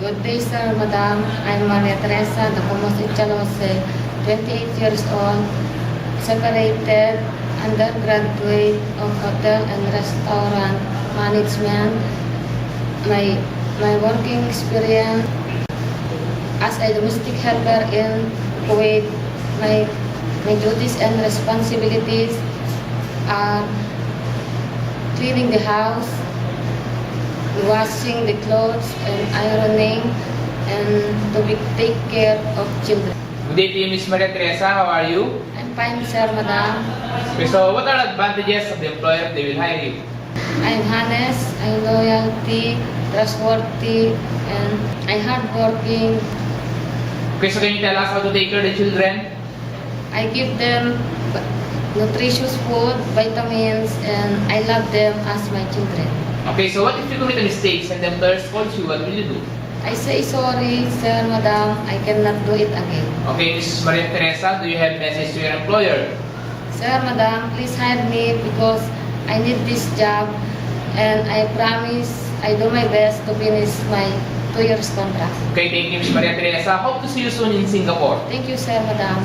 Good day, sir, madam. I'm Maria Teresa Dacomos Ichalose, 28 years old, separated undergraduate of hotel and restaurant management. My working experience as a domestic helper in Kuwait, my duties and responsibilities are cleaning the house, washing the clothes and ironing, and to take care of children. Good day to you, Miss Maria Teresa. How are you? I'm fine, sir, madam. Okay, so what are the advantages of the employer if they will hire you? I'm honest, I'm loyalty, trustworthy, and I'm hardworking. Okay, so can you tell us how to take care of the children? I give them nutritious food, vitamins, and I love them as my children. Okay, so what if you commit a mistake and the employer scolds you? What will you do? I say sorry, sir, madam. I cannot do it again. Okay, Miss Maria Teresa, do you have a message to your employer? Sir, madam, please hire me because I need this job, and I promise I do my best to finish my 2 years contract. Okay, thank you, Miss Maria Teresa. Hope to see you soon in Singapore. Thank you, sir, madam.